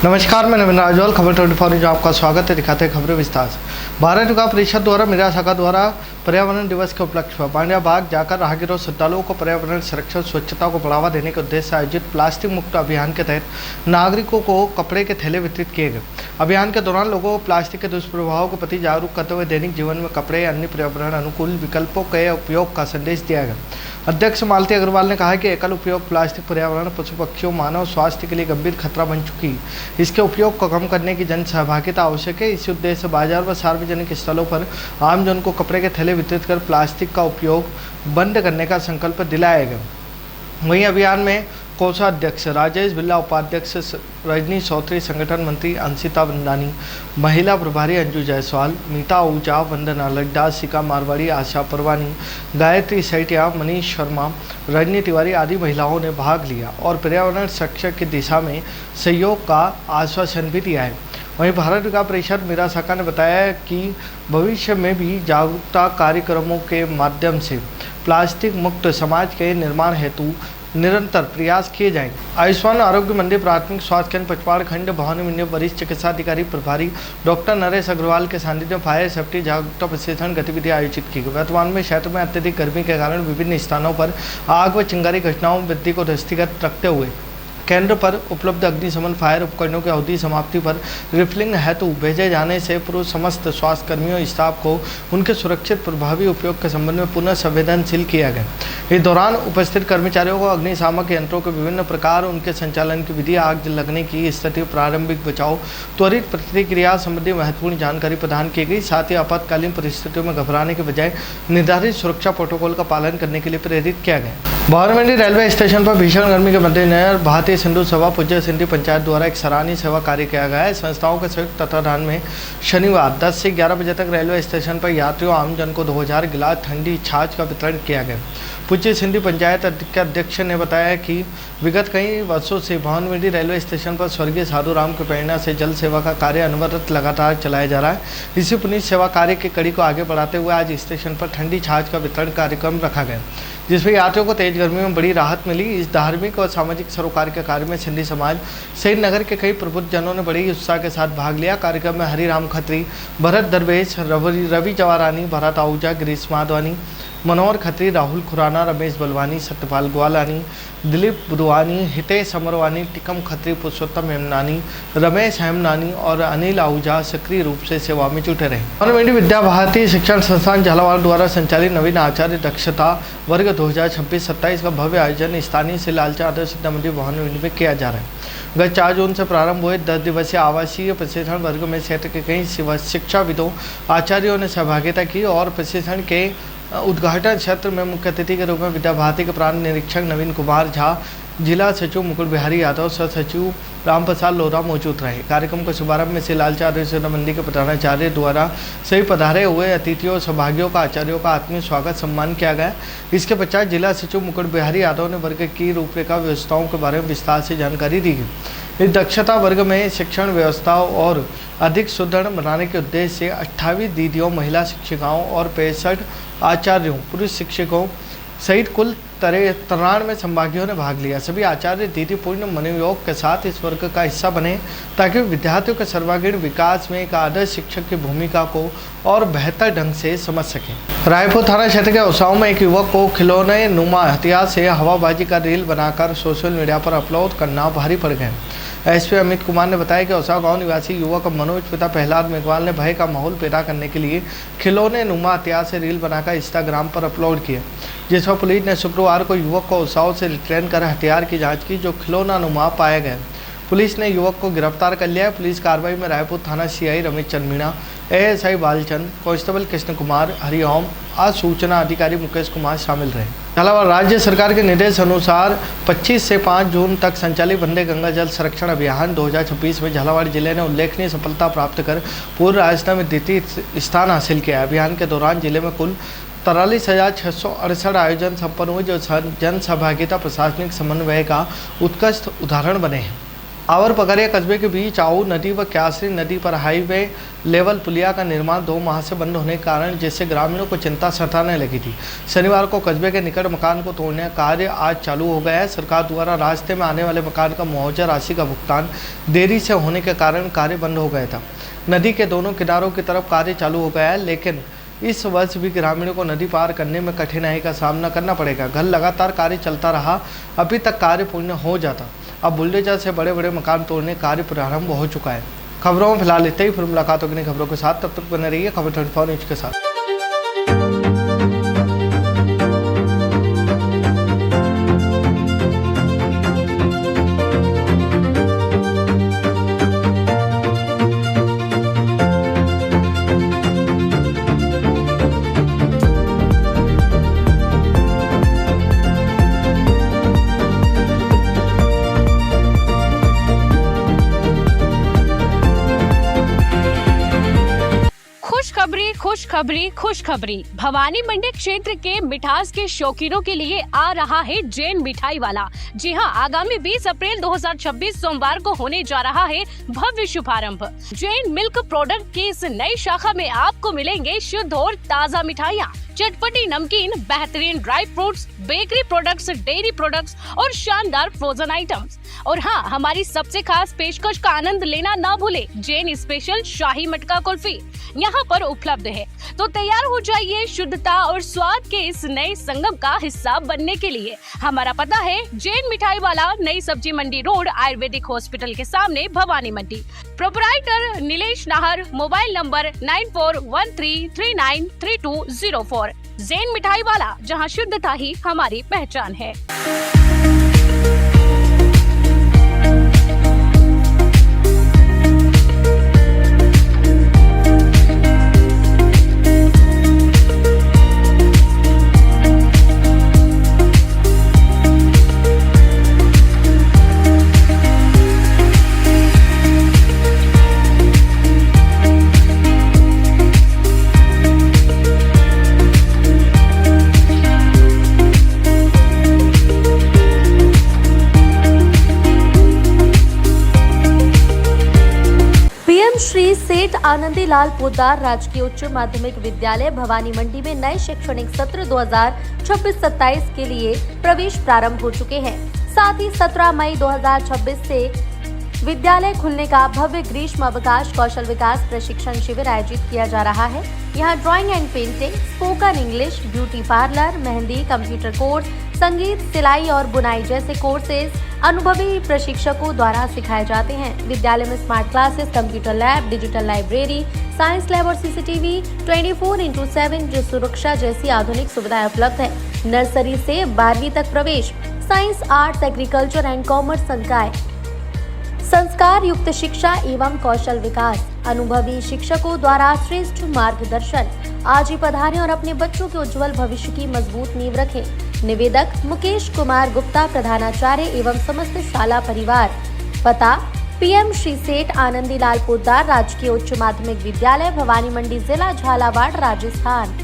नमस्कार, मैं नवीन राजवाल, खबर 24 न्यूज आपका स्वागत है। दिखाते हैं खबरें विस्तार से। भारत युवा परिषद द्वारा मीरा शाखा द्वारा पर्यावरण दिवस के उपलक्ष्य पर पांड्या बाग जाकर राहगीरों श्रद्धालुओं को पर्यावरण संरक्षण स्वच्छता को बढ़ावा देने के उद्देश्य से आयोजित प्लास्टिक मुक्त अभियान के तहत नागरिकों को कपड़े के थैले वितरित किए गए। अभियान के दौरान लोगों को प्लास्टिक के दुष्प्रभावों के प्रति जागरूक करते हुए दैनिक जीवन में कपड़े या अन्य पर्यावरण अनुकूल विकल्पों के उपयोग का संदेश दिया गया। अध्यक्ष मालती अग्रवाल ने कहा कि एकल उपयोग प्लास्टिक पर्यावरण, पशु पक्षियों, मानव स्वास्थ्य के लिए गंभीर खतरा बन चुकी है। इसके उपयोग को कम करने की जन सहभागिता आवश्यक है। इसी उद्देश्य से बाजार व सार्वजनिक स्थलों पर आमजन को कपड़े के थैले वितरित कर प्लास्टिक का उपयोग बंद करने का संकल्प दिलाया गया। वहीं अभियान में कोषाध्यक्ष राजेश बिल्ला, उपाध्यक्ष रजनी चौधरी, संगठन मंत्री अंशिता वंदानी, महिला प्रभारी अंजू जायसवाल, मीता आहूजा, वंदना लड्डा, शिका मारवाड़ी, आशा परवानी, गायत्री सैटिया, मनीष शर्मा, रजनी तिवारी आदि महिलाओं ने भाग लिया और पर्यावरण संरक्षण की दिशा में सहयोग का आश्वासन भी दिया है। वहीं भारत युवा परिषद मीरा शाखा ने बताया कि भविष्य में भी जागरूकता कार्यक्रमों के माध्यम से प्लास्टिक मुक्त समाज के निर्माण हेतु निरंतर प्रयास किए जाएंगे। आयुष्मान आरोग्य मंदिर प्राथमिक स्वास्थ्य केंद्र पचवाड़ खंड भवानी में वरिष्ठ चिकित्सा अधिकारी प्रभारी डॉक्टर नरेश अग्रवाल के सानिध्य में फायर सेफ्टी जागरूकता प्रशिक्षण गतिविधि आयोजित की गई। वर्तमान में क्षेत्र में अत्यधिक गर्मी के कारण विभिन्न स्थानों पर आग व चिंगारी घटनाओं में वृद्धि को दृष्टिगत रखते हुए केंद्र पर उपलब्ध अग्निशमन फायर उपकरणों की अवधि समाप्ति पर रिफिलिंग हेतु भेजे जाने से पूर्व समस्त स्वास्थ्य कर्मियों स्टाफ को उनके सुरक्षित प्रभावी उपयोग के संबंध में पुनः संवेदनशील किया गया। इस दौरान उपस्थित कर्मचारियों को अग्निशामक यंत्रों के विभिन्न प्रकार, उनके संचालन की विधि, आग लगने की स्थिति, प्रारंभिक बचाव, त्वरित प्रतिक्रिया संबंधी महत्वपूर्ण जानकारी प्रदान की गई। साथ ही आपातकालीन परिस्थितियों में घबराने के बजाय निर्धारित सुरक्षा प्रोटोकॉल का पालन करने के लिए प्रेरित किया गया। भवानी रेलवे स्टेशन पर भीषण गर्मी के मद्देनजर भारतीय सिंधु सभा पूज्य सिंधी पंचायत द्वारा एक सराहनीय सेवा कार्य किया गया है। संस्थाओं के संयुक्त तत्वाधान में शनिवार 10 से 11 बजे तक रेलवे स्टेशन पर यात्रियों आमजन को 2000 गिलास ठंडी छाछ का वितरण किया गया। पूज्य सिंधी पंचायत के अध्यक्ष ने बताया कि विगत कई वर्षों से भवानी रेलवे स्टेशन पर स्वर्गीय साधु राम की प्रेरणा से जल सेवा का कार्य अनवरत लगातार चलाया जा रहा है। इसी पुनीत सेवा कार्य की कड़ी को आगे बढ़ाते हुए आज स्टेशन पर ठंडी छाछ का वितरण कार्यक्रम रखा गया, जिसमें यात्रियों को तेज गर्मी में बड़ी राहत मिली। इस धार्मिक और सामाजिक सरोकार के कार्य में सिंधी समाज सहित नगर के कई प्रबुद्ध जनों ने बड़ी उत्साह के साथ भाग लिया। कार्यक्रम में हरिराम खत्री, भरत दरवेश, रवि जवारानी, भरत आहूजा, गिरीश माधवानी, मनोहर खत्री, राहुल खुराना, रमेश बलवानी, सत्यपाल ग्वालानी, दिलीप बुधवानी, हितेश अमरवानी, टिकम खत्री, पुरुषोत्तम हेमनानी, रमेश हेमनानी और अनिल आहूजा सक्रिय रूप से सेवा में जुटे रहे। भवानी विद्या भारती शिक्षण संस्थान झालावाड़ द्वारा संचालित नवीन आचार्य दक्षता वर्ग 2026-27 का भव्य आयोजन स्थानीय से लालचा आदर्श विद्या मंदिर भवानी में किया जा रहा है। गत 4 जून से प्रारंभ हुए 10 दिवसीय आवासीय प्रशिक्षण वर्ग में क्षेत्र के कई शिक्षाविदों, आचार्यों ने सहभागिता की और प्रशिक्षण के उद्घाटन क्षेत्र में मुख्य अतिथि के रूप में विद्या भारती के प्रांत निरीक्षक नवीन कुमार झा, जिला सचिव मुकुल बिहारी यादव, सह सचिव रामप्रसाद लोहरा मौजूद रहे। कार्यक्रम का शुभारंभ में श्री लालचा आदर्श मंदिर के प्रधानाचार्य द्वारा सभी पधारे हुए अतिथियों और सहभागियों का आचार्यों का आत्मीय स्वागत सम्मान किया गया। इसके पश्चात जिला सचिव मुकुल बिहारी यादव ने वर्ग की रूपरेखा व्यवस्थाओं के बारे में विस्तार से जानकारी दी गई। इस दक्षता वर्ग में शिक्षण व्यवस्था और अधिक सुदृढ़ बनाने के उद्देश्य से 28 दीदियों, महिला शिक्षिकाओं और 65 आचार्यों, पुरुष शिक्षकों सहित कुल 93 संभागियों ने भाग लिया। सभी आचार्य दीदी पूर्ण मनोयोग के साथ इस वर्ग का हिस्सा बने ताकि विद्यार्थियों के सर्वांगीण विकास में एक आदर्श शिक्षक की भूमिका को और बेहतर ढंग से समझ सकें। रायपुर थाना क्षेत्र के ओसाओं में एक युवक को खिलौने नुमा हथियार से हवाबाजी का रील बनाकर सोशल मीडिया पर अपलोड करना भारी पड़ गया। एसपी अमित कुमार ने बताया कि ओसाओं गांव निवासी युवक मनोज पिता प्रहलाद मेघवाल ने भय का माहौल पैदा करने के लिए खिलौने नुमा हथियार से रील बनाकर इंस्टाग्राम पर अपलोड किया, जिस पर पुलिस ने शुक्रवार को युवक को ओसाओं से रिट्रेन कर हथियार की जांच की, जो खिलौना नुमा पाया गया। पुलिस ने युवक को गिरफ्तार कर लिया। पुलिस कार्रवाई में रायपुर थाना CI Ramesh Chand Meena, ASI Balchand, constable Krishna Kumar, Hariom, सूचना अधिकारी मुकेश कुमार शामिल रहे। झालावाड़ राज्य सरकार के निर्देश अनुसार 25 से 5 जून तक संचालित वंदे गंगा जल संरक्षण अभियान 2026 में झालावाड़ जिले ने उल्लेखनीय सफलता प्राप्त कर पूरे राजस्थान में द्वितीय स्थान हासिल किया। अभियान के दौरान जिले में कुल 43,668 आयोजन संपन्न हुए, जो जन सहभागिता प्रशासनिक समन्वय का उत्कृष्ट उदाहरण बने हैं। आवर पगरिया कस्बे के बीच आऊ नदी व क्यासरी नदी पर हाईवे लेवल पुलिया का निर्माण 2 माह से बंद होने के कारण जिससे ग्रामीणों को चिंता सताने लगी थी। शनिवार को कस्बे के निकट मकान को तोड़ने का कार्य आज चालू हो गया है। सरकार द्वारा रास्ते में आने वाले मकान का मुआवजा राशि का भुगतान देरी से होने के कारण कार्य बंद हो गया था। नदी के दोनों किनारों की तरफ कार्य चालू हो गया है, लेकिन इस वर्ष भी ग्रामीणों को नदी पार करने में कठिनाई का सामना करना पड़ेगा। कल लगातार कार्य चलता रहा, अभी तक कार्य पूर्ण हो जाता। अब बुलडोजर से बड़े बड़े मकान तोड़ने कार्य प्रारंभ हो चुका है। खबरों में फिलहाल इतना ही। फिर मुलाकात होगी नई खबरों के साथ, तब तक बने रहिए खबर 24 न्यूज के साथ। खुशखबरी खुशखबरी भवानी मंडी क्षेत्र के मिठास के शौकीनों के लिए आ रहा है जैन मिठाई वाला। जी हां, आगामी 20 अप्रैल 2026 सोमवार को होने जा रहा है भव्य शुभारंभ। जैन मिल्क प्रोडक्ट की इस नई शाखा में आपको मिलेंगे शुद्ध और ताज़ा मिठाइयाँ, चटपटी नमकीन, बेहतरीन dry fruits, bakery products, dairy products और शानदार फ्रोजन आइटम्स। और हाँ, हमारी सबसे खास पेशकश का आनंद लेना ना भूले, जैन स्पेशल शाही मटका कुल्फी यहाँ पर उपलब्ध है। तो तैयार हो जाइए शुद्धता और स्वाद के इस नए संगम का हिस्सा बनने के लिए। हमारा पता है जैन मिठाई वाला, नई सब्जी मंडी रोड, आयुर्वेदिक हॉस्पिटल के सामने, Bhawani Mandi. Proprietor Nilesh Nahar, mobile number 9413393204। Jain मिठाई वाला, जहां शुद्धता ही हमारी पहचान है। श्री सेठ आनंदीलाल पोद्दार राजकीय उच्च माध्यमिक विद्यालय भवानी मंडी में नए शैक्षणिक सत्र 2026-27 के लिए प्रवेश प्रारंभ हो चुके हैं। साथ ही 17 मई 2026 से विद्यालय खुलने का भव्य ग्रीष्म अवकाश कौशल विकास प्रशिक्षण शिविर आयोजित किया जा रहा है। यहाँ drawing and painting, spoken English, beauty parlour, mehndi, computer course, संगीत, सिलाई और बुनाई जैसे कोर्सेज अनुभवी प्रशिक्षकों द्वारा सिखाए जाते हैं। विद्यालय में smart classes, computer lab, digital library, science lab और सीसीटीवी 24/7 जो सुरक्षा जैसी आधुनिक सुविधाएं उपलब्ध है। नर्सरी से 12वीं तक प्रवेश, science, arts, agriculture and commerce संकाय, संस्कार युक्त शिक्षा एवं कौशल विकास, अनुभवी शिक्षकों द्वारा श्रेष्ठ मार्गदर्शन। आज ही पधारें और अपने बच्चों के उज्जवल भविष्य की मजबूत नींव रखें। निवेदक मुकेश कुमार गुप्ता, प्रधानाचार्य एवं समस्त शाला परिवार। पता पीएम श्री सेठ आनंदीलाल पोद्दार राजकीय उच्च माध्यमिक विद्यालय भवानी मंडी, जिला झालावाड़, राजस्थान।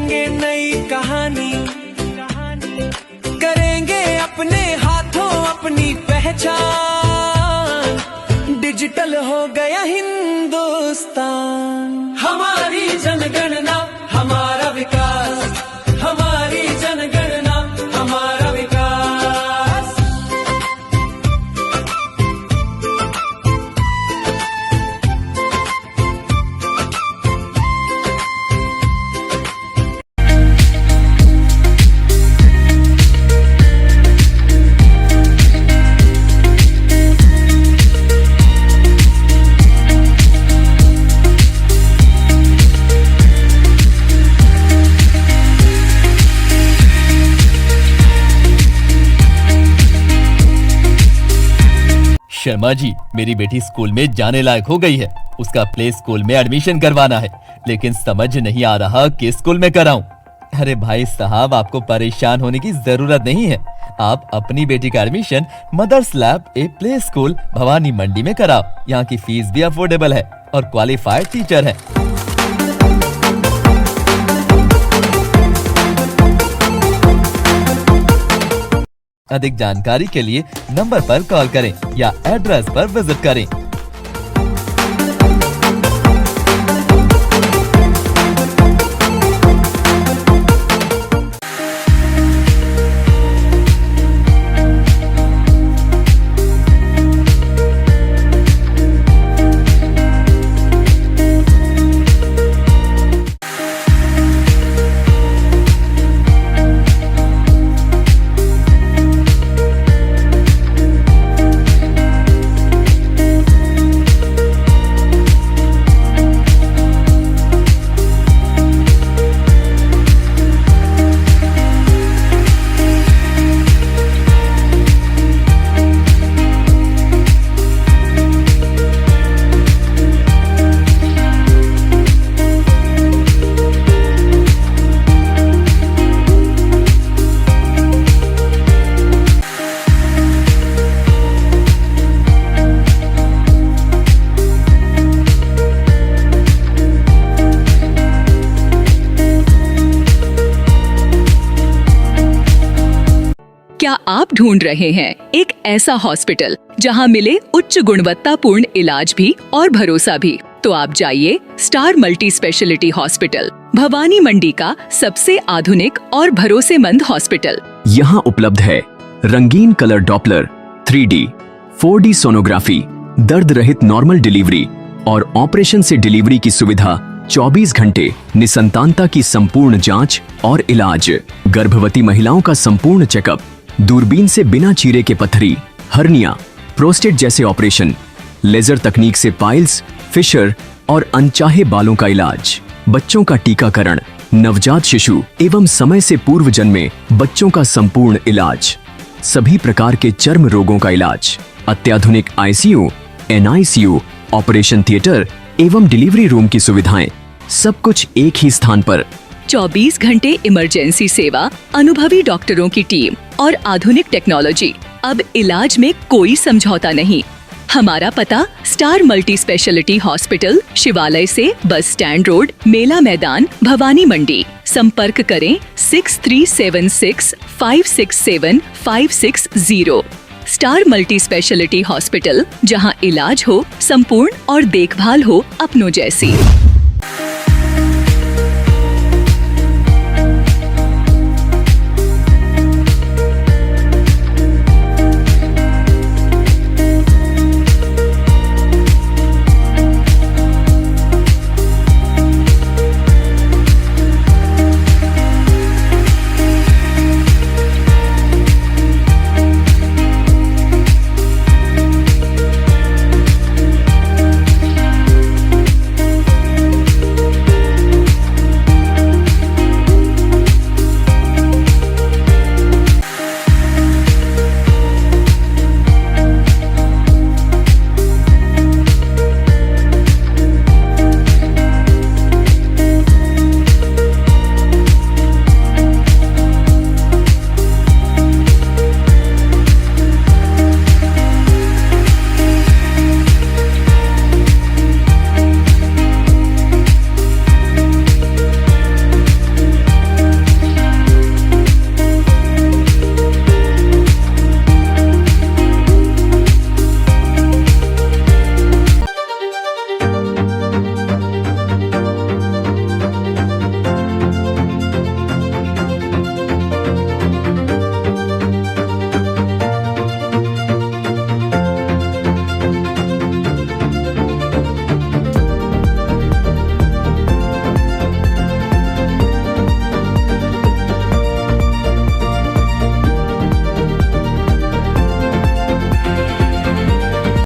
लिखेंगे नई कहानी, करेंगे अपने हाथों अपनी पहचान, डिजिटल हो गया हिंदुस्तान। हमारी जनगणना हमारा विकास, हमारी जनगणना हमारा विकास। शर्मा जी, मेरी बेटी स्कूल में जाने लायक हो गई है। उसका प्ले स्कूल में एडमिशन करवाना है, लेकिन समझ नहीं आ रहा किस स्कूल में कराऊं। अरे भाई साहब, आपको परेशान होने की जरूरत नहीं है। आप अपनी बेटी का admission mother's lab a play school Bhavani मंडी में कराओ। यहाँ की फीस भी अफोर्डेबल है और क्वालिफाइड टीचर है। अधिक जानकारी के लिए नंबर पर कॉल करें या एड्रेस पर विजिट करें। क्या आप ढूंढ रहे हैं एक ऐसा हॉस्पिटल जहां मिले उच्च गुणवत्तापूर्ण इलाज भी और भरोसा भी? तो आप जाइए star multi specialty hospital, Bhawani Mandi का सबसे आधुनिक और भरोसेमंद हॉस्पिटल। यहाँ उपलब्ध है रंगीन colour Doppler, 3D, 4D sonography, दर्द रहित नॉर्मल डिलीवरी और ऑपरेशन से डिलीवरी की सुविधा, 24 घंटे निसंतानता की संपूर्ण जांच और इलाज, गर्भवती महिलाओं का संपूर्ण चेकअप, दूरबीन से बिना चीरे के पथरी, हर्निया, प्रोस्टेट जैसे ऑपरेशन, लेजर तकनीक से पाइल्स, फिशर और अनचाहे बालों का इलाज, बच्चों का टीकाकरण, नवजात शिशु एवं समय से पूर्व जन्मे बच्चों का संपूर्ण इलाज, सभी प्रकार के चर्म रोगों का इलाज, अत्याधुनिक ICU, NICU, ऑपरेशन थिएटर एवं डिलीवरी रूम की सुविधाएं, सब कुछ एक ही स्थान पर। 24 घंटे इमरजेंसी सेवा, अनुभवी डॉक्टरों की टीम और आधुनिक टेक्नोलॉजी। अब इलाज में कोई समझौता नहीं। हमारा पता स्टार मल्टी स्पेशलिटी हॉस्पिटल, शिवालय से बस स्टैंड रोड, मेला मैदान, भवानी मंडी। संपर्क करें 6376567560। स्टार मल्टी स्पेशलिटी हॉस्पिटल, जहां इलाज हो संपूर्ण और देखभाल हो अपनों जैसी।